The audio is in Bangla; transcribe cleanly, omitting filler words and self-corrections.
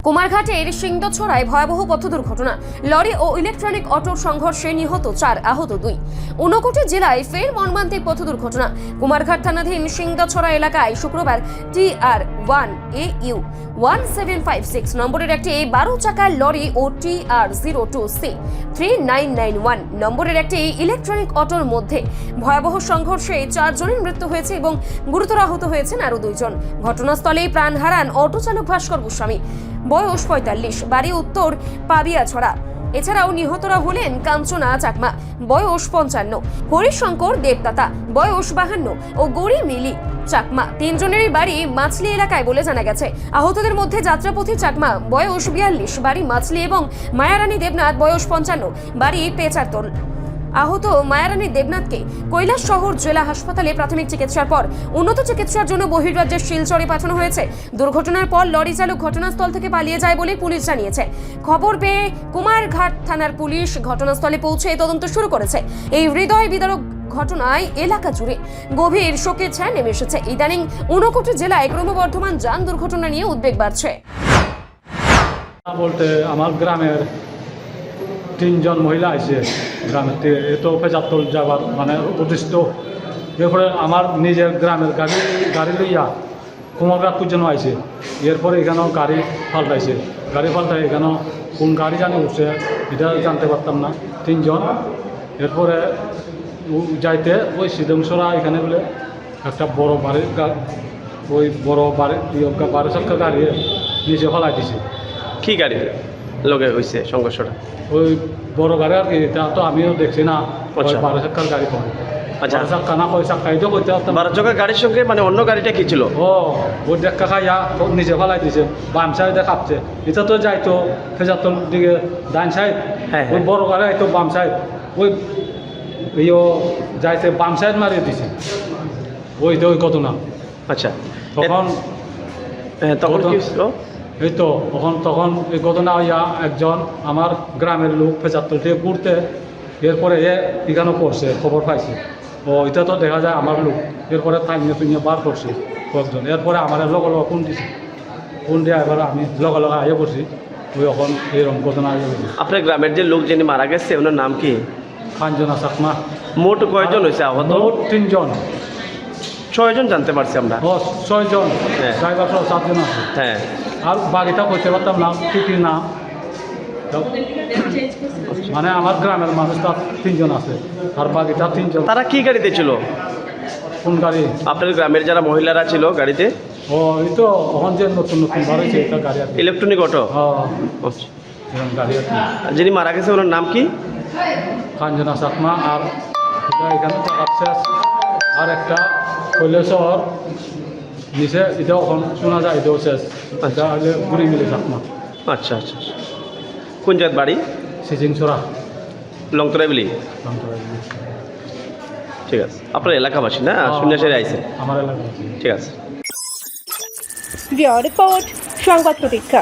কুমারঘাটের সিংদছড়ায় ভয়াবহ পথ দুর্ঘটনা, লরি ও ইলেকট্রনিক অটোর সংঘর্ষে নিহত ৪, আহত ২। ঊনকোটি জেলায় ফের মর্মান্তিক পথ দুর্ঘটনা। কুমারঘাট থানাধীন সিংদছড়া এলাকায় শুক্রবার TR1AU 1756 নম্বরের একটি 12 চাকার লরি ও TR02C 3991 নম্বরের একটি ইলেকট্রনিক অটোর মধ্যে ভয়াবহ সংঘর্ষে ৪ জনের মৃত্যু হয়েছে এবং গুরুতর আহত হয়েছেন আরও ২ জন। ঘটনাস্থলেই প্রাণ হারান অটো চালক ভাস্কর গোস্বামী, বয়স ৪৫, বাড়ি উত্তর পাবিয়াছড়া। এছাড়াও নিহতরা হলেন কাঞ্চনা চাকমা, বয়স ৫৫, হরিশঙ্কর দেবদাতা, বয়স ৫২ ও গৌরী মিলি চাকমা। ৩ জনেরই বাড়ি মাছলি এলাকায় বলে জানা গেছে। আহতদের মধ্যে যাত্রাপথী চাকমা, বয়স ৪২, বাড়ি মাছলি এবং মায়ারানী দেবনাথ, বয়স ৫৫, বাড়ি পেচারতল। আহত মায়ারানী দেবনাথকে কৈলাসহর জেলা হাসপাতালে প্রাথমিক চিকিৎসার পর উন্নত চিকিৎসার জন্য বহির্রাজ্যের শিলচরে পাঠানো হয়েছে। দুর্ঘটনার পর লরি চালক ঘটনাস্থল থেকে পালিয়ে যায় বলে পুলিশ জানিয়েছে। খবর পেয়ে কুমারঘাট থানার পুলিশ ঘটনাস্থলে পৌঁছে তদন্ত শুরু করেছে। এই হৃদয় বিদারক ঘটনায় এলাকা জুড়ে গভীর শোকের ছায়া নেমে এসেছে। ইদানিং ঊনকোটি জেলায় ক্রমবর্ধমান যান দুর্ঘটনা নিয়ে উদ্বেগ বাড়ছে। বলতে আমার গ্রামের ৩ জন মহিলা আছে গ্রামের থেকে, এত পেঁচাত্তর যাবার মানে উদ্দিষ্ট। এরপরে আমার নিজের গ্রামের গাড়ি লইয়া কুমারঘাট পর্যন্ত আইছে। এরপরে এখানেও গাড়ি পাল্টাই এখানেও কোন গাড়ি জানি উঠছে এটা জানতে পারতাম না। ৩ জন এরপরে যাইতে ওই সিদ্ধংসরা এখানে বলে একটা বড় বাড়ির ওই বড় বারো চাকা গাড়ি নিচে ফেলাই দিছে। কি গাড়ি লগে হয়েছে সংঘর্ষটা? ওই বড় গাড়ি আর কি, তা তো আমিও দেখছি না। আচ্ছা। 12 চাকার গাড়ি করে। আচ্ছা। 12 চাকা না কয় চাকা এটা করতে পারতাম। 12 চাকার গাড়ির সঙ্গে মানে অন্য গাড়িটা কি ছিল? ওই দেখা খাইয়া নিচে ফেলাই দিছে, বাম সাইডে কাঁপছে। এটা তো যাইতো ফেজাতল দিকে ডান সাইড, হ্যাঁ। ওই বড় গাড়ি আইতো বাম সাইড, ওই যাইতে বাম সাইড মারিয়ে দিছে। ওই ঘটনা। আচ্ছা, তখন কি হয়েছিল? এই তো তখন এই ঘটনা হইয়া একজন আমার গ্রামের লোক ফেজাতল থেকে ঘুরতে, এরপরে এখানেও পড়ছে, খবর পাইছে। এটা তো দেখা যায় আমার লোক। এরপরে তুইনিয়ে বার করছে কয়েকজন। এরপরে আমার লগে ফোন দিয়ে এবার আমি লগে আইয়া পড়ছি। ওই এখন এরকম ঘটনা আইয়া পড়ছি। আপনার গ্রামের যে লোক যিনি মারা গেছে ওনার নাম কি? কাঞ্চনা চাকমা। মোট কয়জন হয়েছে আহত? মোট ৩ জন। ৬ জন জানতে পারছি আমরা। ৬ জন, হ্যাঁ। ড্রাইভার সহ 7 জন আছে। হ্যাঁ। আর বাকিটা করতে পারতাম না, কি না। মানে আমার গ্রামের মানুষ তার ৩ জন আছে, আর বাকিটা 3 জন। তারা কি গাড়িতে ছিল? কোন গাড়ি? আপনার গ্রামের যারা মহিলারা ছিল গাড়িতে? এই তো এখন যে নতুন বার হয়েছে এটা গাড়ি আছে, ইলেকট্রনিক অটো। আচ্ছা, গাড়ি আছে। যিনি মারা গেছে ওনার নাম কি? কাঞ্চনা চাকমা। আর এখানে শেষ আর একটা কৈলাসহর নিচে, এটা এখন শোনা যায় এটাও শেষ। এটা হলে গুড়ি মিলে চাকমা। আচ্ছা আচ্ছা। কোন জায়গার বাড়ি? সিজিংছড়া, লংতরাইবিলি। ঠিক আছে, আপনার এলাকাবাসী না? সন্ন্যাসীরা আইছে আমার এলাকা। ঠিক আছে। রিপোর্ট সংবাদ প্রতীক্ষা।